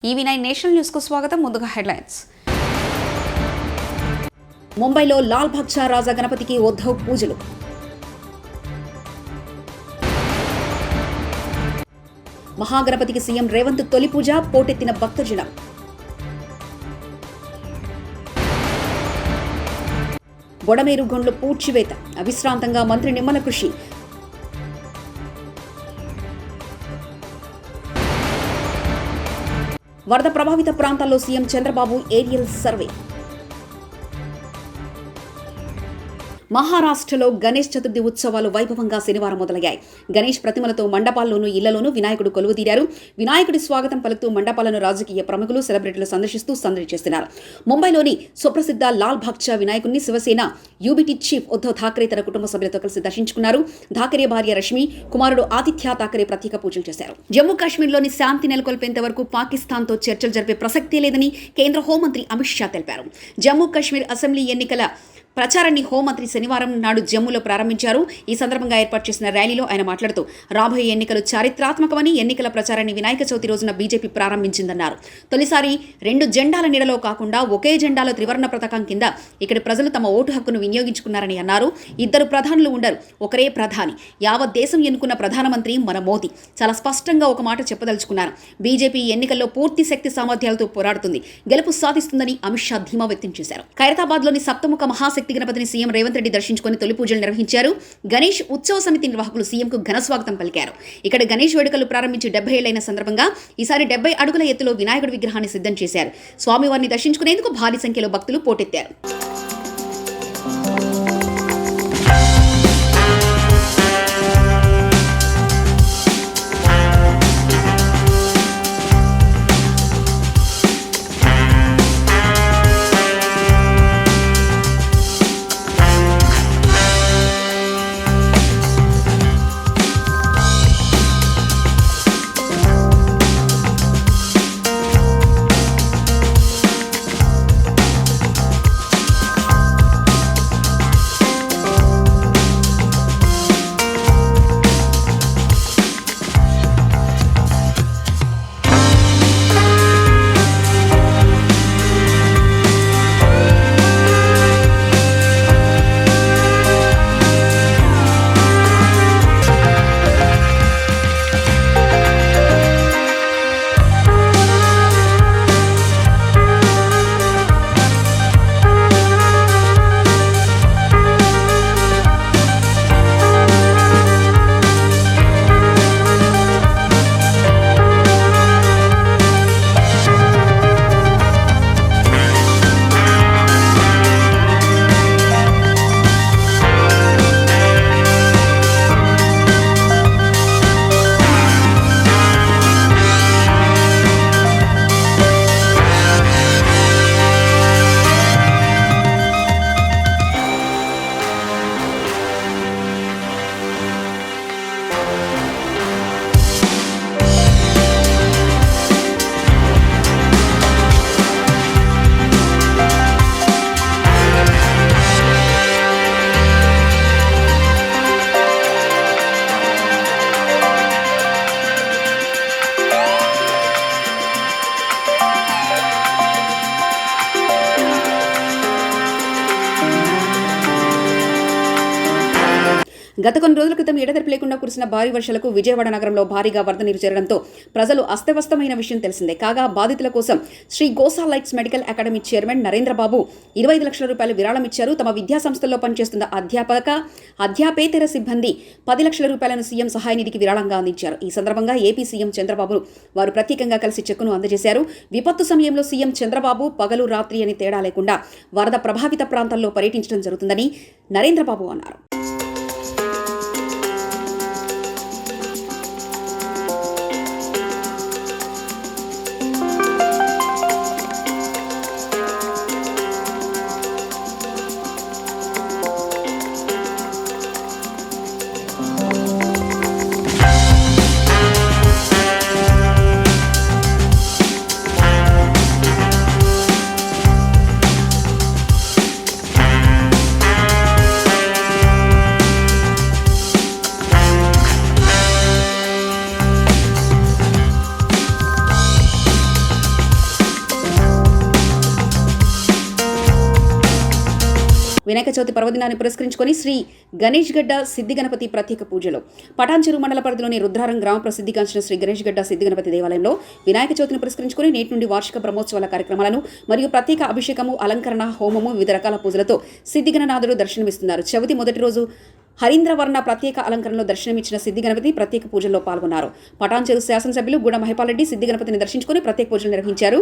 ఈవీ9 national news కు స్వాగతం. ముందుగా హెడ్లైన్స్. ముంబైలో లాల్ బహదూర్ రాజా గణపతికి ఉద్ధవ్ పూజలు. మహాగణపతికి సీఎం రేవంత్ తొలి పూజ, పోటెత్తిన భక్తజనం. బొడమేరు గొండ్లు పూడ్చివేత, అవిశ్రాంతంగా మంత్రి నిమ్మల కృషి. వరద ప్రభావిత ప్రాంతాల్లో సీఎం చంద్రబాబు ఏరియల్ సర్వే. మహారాష్ట్రలో గణేష్ చతుర్థి ఉత్సవాలు వైభవంగా శనివారం మొదలయ్యాయి. గణేష్ ప్రతిమలతో మండపాల్లోనూ ఇళ్లలోనూ వినాయకుడు కొలువుదీరారు. వినాయకుడి స్వాగతం పలుకుతూ మండపాలను రాజకీయ ప్రముఖులు, సెలబ్రిటీలు సందర్శిస్తూ సందడి చేస్తున్నారు. ముంబైలోని సుప్రసిద్ధ లాల్ బహదూర్ వినాయకుడిని శివసేన యూబీటీ చీఫ్ ఉద్ధవ్ ఠాక్రే తన కుటుంబ సభ్యులతో కలిసి దర్శించుకున్నారు. ఠాక్రే భార్య రష్మి, కుమారుడు ఆదిత్య ఠాక్రే ప్రత్యేక పూజలు చేశారు. జమ్మూ కాశ్మీర్లోని శాంతి నెలకొల్పేంత వరకు పాకిస్తాన్తో చర్చలు జరిపే ప్రసక్తే లేదని కేంద్ర హోంమంత్రి అమిత్ షా తెలిపారు. జమ్మూ కాశ్మీర్ అసెంబ్లీ ఎన్నికల ప్రచారాన్ని హోంమంత్రి శనివారం నాడు జమ్మూలో ప్రారంభించారు. ఈ సందర్భంగా ఏర్పాటు చేసిన ర్యాలీలో ఆయన మాట్లాడుతూ రాబోయే ఎన్నికలు చారిత్రాత్మకమని, ఎన్నికల ప్రచారాన్ని వినాయక చవితి రోజున బీజేపీ ప్రారంభించిందన్నారు. తొలిసారి 2 జెండాల నీడలో కాకుండా ఒకే జెండాలో త్రివర్ణ పతాకం కింద ఇక్కడి ప్రజలు తమ ఓటు హక్కును వినియోగించుకున్నారని అన్నారు. 2 ప్రధానులు ఉండరు, ఒకరే ప్రధాని. యావత్ దేశం ఎన్నుకున్న ప్రధానమంత్రి మన మోదీ. చాలా స్పష్టంగా ఒక మాట చెప్పదలుచుకున్నారు. బీజేపీ ఎన్నికల్లో పూర్తి శక్తి సామర్థ్యాలతో పోరాడుతుంది, గెలుపు సాధిస్తుందని అమిత్ షా ధీమా వ్యక్తం చేశారు. ఖైరతాబాద్లోని సప్తముఖ మహాశక్తి గణపతిని సీఎం రేవంత్ రెడ్డి దర్శించుకుని తొలి పూజలు నిర్వహించారు. గణేష్ ఉత్సవ సమితి నిర్వాహకులు సీఎంకు ఘన స్వాగతం పలికారు. ఇక్కడ గణేష్ వేడుకలు ప్రారంభించి 70 ఏళ్లైన సందర్భంగా ఈసారి 70 అడుగుల ఎత్తులో వినాయకుడి విగ్రహాన్ని సిద్ధం చేశారు. స్వామివారిని దర్శించుకునేందుకు భారీ సంఖ్యలో భక్తులు పోటెత్తారు. గత కొన్ని రోజుల క్రితం ఎడతెరిపి లేకుండా కురిసిన భారీ వర్షాలకు విజయవాడ నగరంలో భారీగా వరద నీరు చేరడంతో ప్రజలు అస్తవ్యస్తమైన విషయం తెలిసిందే. కాగా బాధితుల కోసం శ్రీ గోసా lights medical academy chairman Narendrababu 25 లక్షల రూపాయలు విరాళం ఇచ్చారు. తమ విద్యా సంస్థల్లో పనిచేస్తున్న అధ్యాపేతర సిబ్బంది 10 లక్షల రూపాయలను సీఎం సహాయ నిధికి విరాళంగా అందించారు. ఈ సందర్భంగా ఏపీ సీఎం చంద్రబాబు వారు ప్రత్యేకంగా కలిసి చెక్కును అందజేశారు. విపత్తు సమయంలో సీఎం చంద్రబాబు పగలు రాత్రి అని తేడా లేకుండా వరద ప్రభావిత ప్రాంతాల్లో పర్యటించడం జరుగుతుందని నరేంద్రబాబు అన్నారు. వినాయక చవితి పర్వదినాన్ని పురస్కరించుకొని శ్రీ గణేష్ గడ్డ సిద్ధి గణపతి ప్రత్యేక పూజలు. పటాన్చెరు మండల పరిధిలోని రుద్రారం గ్రామ ప్రసిద్ధిగాంచిన శ్రీ గణేష్ గడ్డ సిద్ధి గణపతి దేవాలయంలో వినాయక చవితిని పురస్కరించుకొని నేటి నుండి వార్షిక బ్రహ్మోత్సవాల కార్యక్రమాలను మరియు ప్రత్యేక అభిషేకము, అలంకరణ, హోమము, వివిధ రకాల పూజలతో సిద్ధిగణనాథుడు దర్శనమిస్తున్నారు. చవితి మొదటి రోజు హరీంద్రవర్ణ ప్రత్యేక అలంకరణలో దర్శనమిచ్చిన సిద్ధి గణపతి ప్రత్యేక పూజల్లో పాల్గొన్నారు. పటాన్చెరు శాసనసభ్యులు గూడ మహిపాల్ రెడ్డి సిద్ధి గణపతిని దర్శించుకుని ప్రత్యేక పూజలు నిర్వహించారు.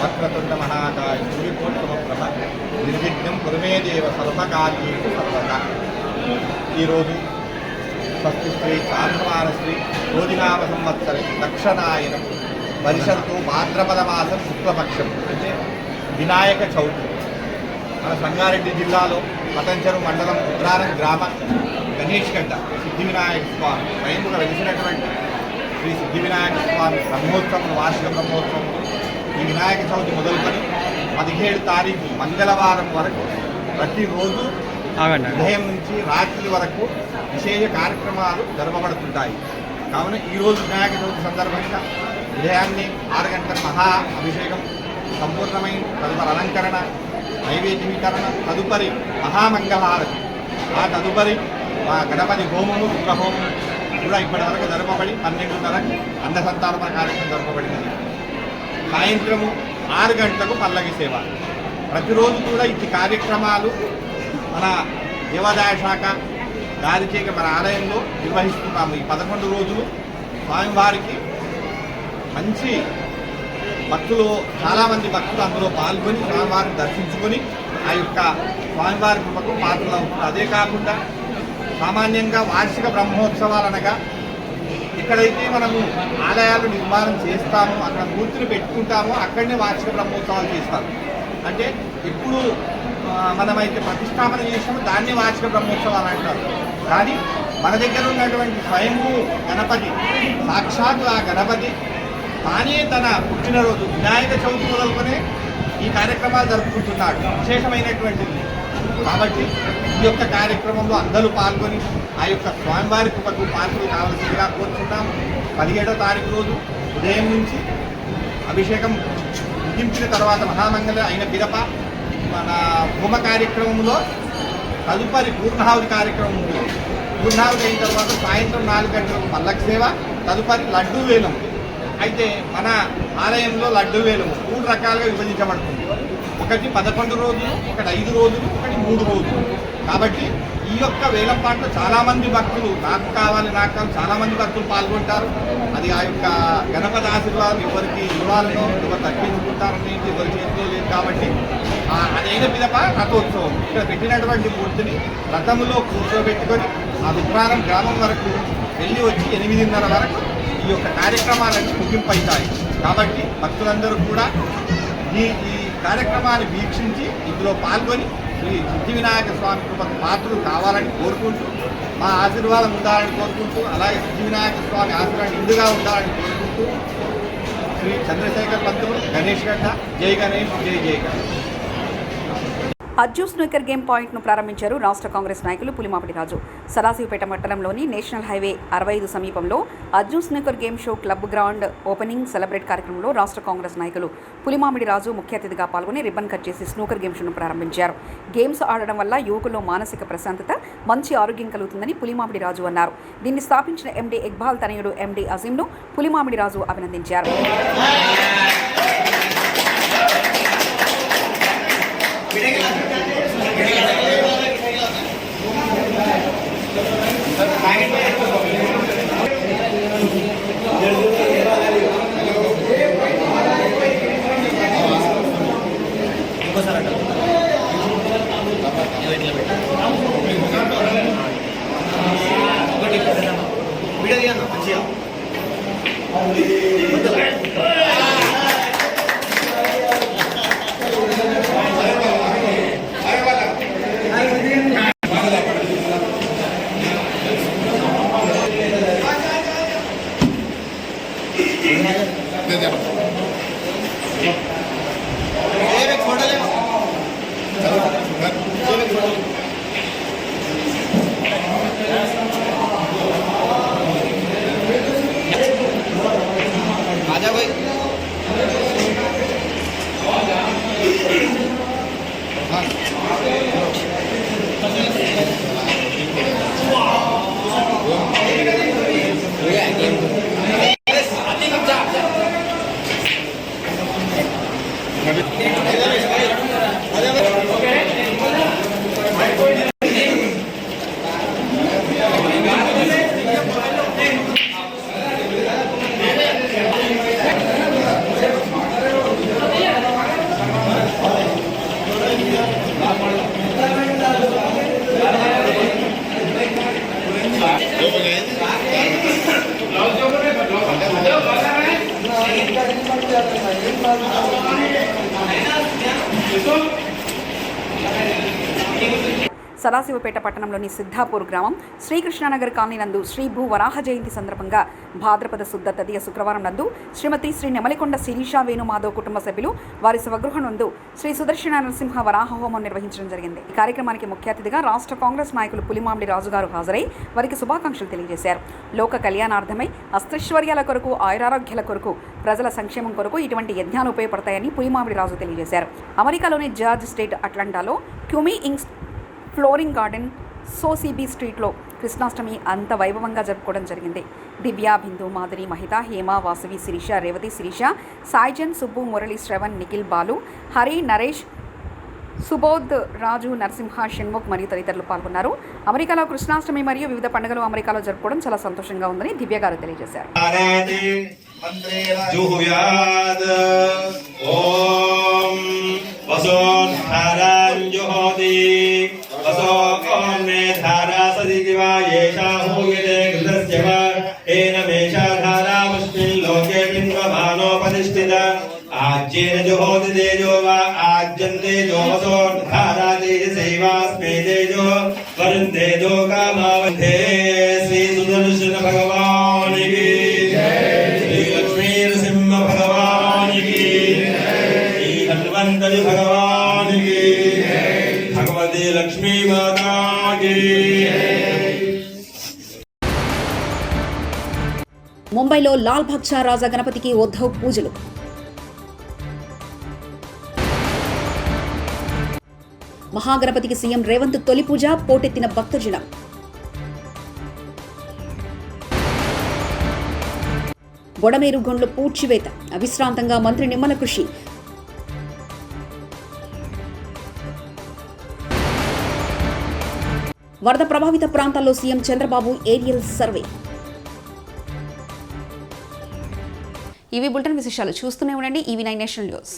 వక్రతుండ మహాకాయ సూర్యకోటిమప్రభ నిర్విఘ్నం కురుమే దేవ సర్వకార్యేషు సర్వదా. ఈరోజు స్వస్తి శ్రీ చాంద్రమాన శ్రీ రోజునామ సంవత్సరం దక్షిణాయనం పరిషత్తు భాద్రపద మాసం శుక్లపక్షం అంటే వినాయక చవితి. మన సంగారెడ్డి జిల్లాలో పటాన్చెరు మండలం రుద్రారం గ్రామ గణేష్ గడ్డ సిద్ధి వినాయక స్వామి స్వయంగా వెలిసినటువంటి శ్రీ సిద్ధి వినాయక స్వామి బ్రహ్మోత్సవం, వార్షిక బ్రహ్మోత్సవం ఈ వినాయక చవితి మొదలుకొని 17 తారీఖు మంగళవారం వరకు ప్రతిరోజు ఉదయం నుంచి రాత్రి వరకు విశేష కార్యక్రమాలు జరపబడుతుంటాయి. కావున ఈరోజు వినాయక చవితి సందర్భంగా ఉదయాన్నే 6 గంటల మహా అభిషేకం సంపూర్ణమైన తదుపరి అలంకరణ, నైవేద్య వితరణ, తదుపరి మహామంగళహారతి, ఆ తదుపరి మా గణపతి హోమము, రుద్రహోమము కూడా ఇప్పటి వరకు జరపబడి 12:30కు అన్న సంతాపన కార్యక్రమం జరపబడినది. సాయంత్రము 6 గంటలకు పల్లకి సేవ. ప్రతిరోజు కూడా ఇట్టి కార్యక్రమాలు మన దేవాదాయ శాఖ దారి చేయక మన ఆలయంలో నిర్వహిస్తున్నాము. ఈ 11 రోజులు స్వామివారికి మంచి భక్తులు, చాలామంది భక్తులు అందులో పాల్గొని స్వామివారిని దర్శించుకొని ఆ యొక్క స్వామివారి కృపకు పాత్రలు అవుతుంది. అదే కాకుండా సామాన్యంగా వార్షిక బ్రహ్మోత్సవాలు అనగా ఎక్కడైతే మనము ఆలయాలు నిర్మాణం చేస్తామో, అక్కడ మూర్తిని పెట్టుకుంటామో అక్కడనే వార్షిక బ్రహ్మోత్సవాలు చేస్తాము. అంటే ఎప్పుడు మనమైతే ప్రతిష్టాపన చేసామో దాన్ని వార్షిక బ్రహ్మోత్సవాలు అంటారు. కానీ మన దగ్గర ఉన్నటువంటి స్వయంభూ గణపతి, సాక్షాత్ ఆ గణపతి తానే తన పుట్టినరోజు వినాయక చవితి మొదలుకొనే ఈ కార్యక్రమాలు జరుపుకుంటున్నాడు. విశేషమైనటువంటిది కాబట్టి ఈ యొక్క కార్యక్రమంలో అందరూ పాల్గొని ఆ యొక్క స్వామివారి కృపకు పాత్రలు కావాల్సిందిగా కోరుతున్నాం. 17వ తారీఖు రోజు ఉదయం నుంచి అభిషేకం ముగించిన తర్వాత మహామంగళ అయిన పిదప మన హోమ కార్యక్రమంలో తదుపరి పూర్ణాహుతి కార్యక్రమం ఉంటుంది. పూర్ణాహుతి అయిన తర్వాత సాయంత్రం 4 గంటలకు పల్లకి సేవ, తదుపరి లడ్డూ వేలం. అయితే మన ఆలయంలో లడ్డూ వేలము 3 రకాలుగా విభజించబడుతుంది. ఒకటి 11 రోజులు, ఒకటి 5 రోజులు, ఒకటి 3 రోజులు. కాబట్టి ఈ యొక్క వేలం పాటలో చాలామంది భక్తులు నాకు కావాలి చాలామంది భక్తులు పాల్గొంటారు. అది ఆ యొక్క గణపతి ఆశీర్వాదం ఎవరికి ఇవ్వాలని, ఎవరు తగ్గించుకుంటారని ఎవరి చేతిలో లేదు. కాబట్టి అదైన పిదప రథోత్సవం. ఇక్కడ పెట్టినటువంటి మూర్తిని రథములో కూర్చోబెట్టుకొని ఆ రుద్రారం గ్రామం వరకు వెళ్ళి వచ్చి 8:30 వరకు ఈ యొక్క కార్యక్రమాలన్నీ ముగింపు అవుతాయి. కాబట్టి భక్తులందరూ కూడా ఈ కార్యక్రమాన్ని వీక్షించి ఇందులో పాల్గొని శ్రీ సిద్ధి వినాయక స్వామి కృపకు పాత్రలు కావాలని కోరుకుంటూ మా ఆశీర్వాదం ఉండాలని కోరుకుంటూ అలాగే సిద్ధి వినాయక స్వామి ఆశీర్వాదం ఇందుగా ఉండాలని కోరుకుంటూ శ్రీ చంద్రశేఖర్ పంతులు గణేష్ గడ్డ జై గణేష్ జై జై గణేష్. అజ్జు స్నూకర్ గేమ్ పాయింట్ను ప్రారంభించారు రాష్ట్ర కాంగ్రెస్ నాయకులు పులిమామిడి రాజు. సదాశివపేట మండలంలోని నేషనల్ హైవే 65 సమీపంలో Ajju snooker game show club ground opening celebrate కార్యక్రమంలో రాష్ట్ర కాంగ్రెస్ నాయకులు పులిమామిడి రాజు ముఖ్య అతిథిగా పాల్గొని రిబ్బన్ కట్ చేసి స్నూకర్ గేమ్ షోను ప్రారంభించారు. గేమ్స్ ఆడడం వల్ల యువకుల్లో మానసిక ప్రశాంతత, మంచి ఆరోగ్యం కలుగుతుందని పులిమామిడి రాజు అన్నారు. దీన్ని స్థాపించిన ఎండీ ఇక్బాల్ తనయుడు ఎండీ అజీంను పులిమామిడి రాజు అభినందించారు. సదాశివపేట పట్టణంలోని సిద్ధాపూర్ గ్రామం శ్రీకృష్ణానగర్ కాలనీ నందు శ్రీ భూ వరాహ జయంతి సందర్భంగా భాద్రపద శుద్ధ తదియ శుక్రవారం నందు శ్రీమతి శ్రీ నెమలికొండ శిరీషా వేణుమాధవ్ కుటుంబ సభ్యులు వారి స్వగృహం నందు శ్రీ సుదర్శన నరసింహ వరాహ హోమం నిర్వహించడం జరిగింది. ఈ కార్యక్రమానికి ముఖ్య అతిథిగా రాష్ట్ర కాంగ్రెస్ నాయకులు పులిమామిడి రాజు గారు హాజరై వారికి శుభాకాంక్షలు తెలియజేశారు. లోక కళ్యాణార్థమై అష్టైశ్వర్యాల కొరకు, ఆయురారోగ్యాల కొరకు, ప్రజల సంక్షేమం కొరకు ఇటువంటి యజ్ఞాలు ఉపయోగపడతాయని పులిమామిడి రాజు తెలియజేశారు. అమెరికాలోని జార్జ్ స్టేట్ అట్లాంటాలో క్యూమీ ఇంగ్స్ ఫ్లోరింగ్ గార్డెన్ సోసీబీ స్ట్రీట్లో కృష్ణాష్టమి అంత వైభవంగా జరుపుకోవడం జరిగింది. దివ్య, బిందు, మాధురి, మహిత, హేమ, వాసవి, శిరీష, రేవతి, శిరీష, సాయిజన్, సుబ్బు, మురళి, శ్రవణ్, నిఖిల్, బాలు, హరి, నరేష్, సుబోధ్, రాజు, నరసింహ, షణ్ముఖ్ మరియు తదితరులు పాల్గొన్నారు. అమెరికాలో కృష్ణాష్టమి మరియు వివిధ పండుగలు అమెరికాలో జరుపుకోవడం చాలా సంతోషంగా ఉందని దివ్య గారు తెలియజేశారు. आज्येन जुहोति तेजो वा आज्यन्ते जोमसो धाराते सेवास्मे तेजो वरुन्ते जो कामावन्ते श्री सुदर्शन भगवान की श्री लक्ष्मी नृसिंह भगवान की श्री हनुमंतरि भगवान की भगवती लक्ष्मी माता की. ముంబైలో లాల్ బక్షా రాజా గణపతికి ఉద్ధవ్ పూజలు. మహాగణపతికి సీఎం రేవంత్ తొలి పూజ, పోటెత్తిన భక్తజనం. బొడమేరు గొండ్లు పూడ్చివేత, అవిశ్రాంతంగా మంత్రి నిమ్మల కృషి. వరద ప్రభావిత ప్రాంతాల్లో సీఎం చంద్రబాబు ఏరియల్ సర్వే. ఇవి బులెటిన్ విశేషాలు. చూస్తూనే ఉండండి EV9 నేషనల్ న్యూస్.